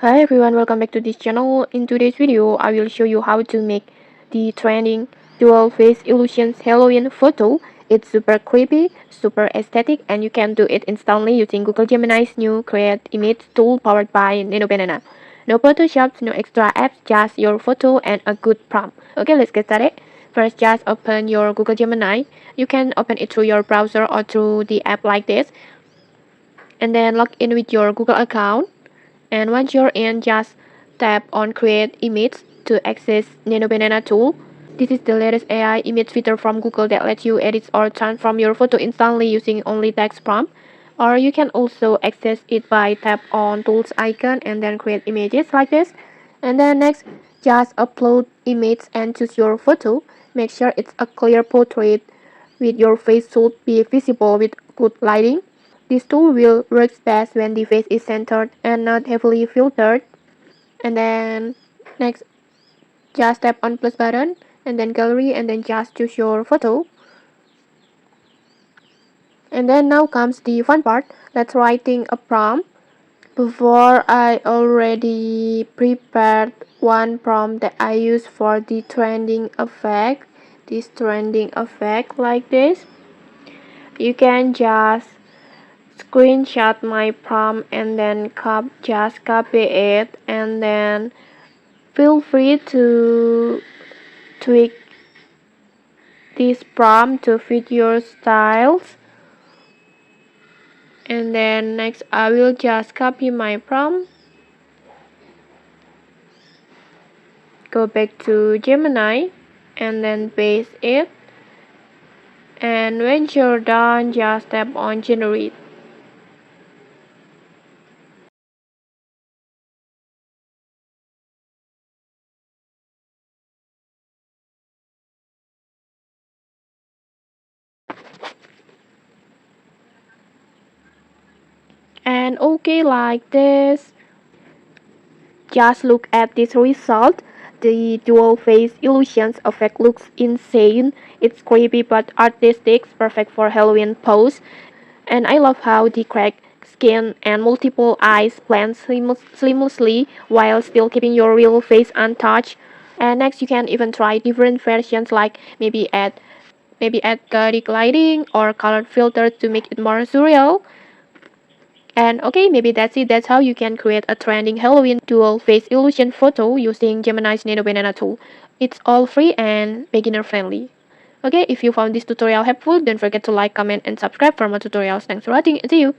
Hi everyone, welcome back to this channel. In today's video, I will show you how to make the trending dual face illusions Halloween photo. It's super creepy, super aesthetic, and you can do it instantly using Google Gemini's new Create Image tool powered by Nano Banana. No Photoshop, no extra apps, just your photo and a good prompt. Okay, let's get started. First, just open your Google Gemini. You can open it through your browser or through the app like this. And then log in with your Google account. And once you're in, just tap on Create Image to access Nano Banana tool. This is the latest AI image feature from Google that lets you edit or transform your photo instantly using only text prompt. Or you can also access it by tap on tools icon and then create images like this. And then next, just upload image and choose your photo. Make sure it's a clear portrait with your face should be visible with good lighting. This tool will work best when the face is centered and not heavily filtered. And then next, just tap on plus button and then gallery and then just choose your photo. And then now comes the fun part. Let's writing a prompt. Before I already prepared one prompt that I use for the trending effect. This trending effect like this. You can just screenshot my prompt and then just copy it, and then feel free to tweak this prompt to fit your styles. And then next I will just copy my prompt, go back to Gemini and then paste it, and when you're done just tap on generate. And okay, like this. Just look at this result. The dual face illusions effect looks insane. It's creepy but artistic, perfect for Halloween pose. And I love how the cracked skin and multiple eyes blend seamlessly while still keeping your real face untouched. And next you can even try different versions, like maybe add gothic lighting or colored filters to make it more surreal. And okay, maybe that's it. That's how you can create a trending Halloween dual face illusion photo using Gemini's Nano Banana tool. It's all free and beginner friendly. Okay, if you found this tutorial helpful, don't forget to like, comment, and subscribe for more tutorials. Thanks for watching. See you!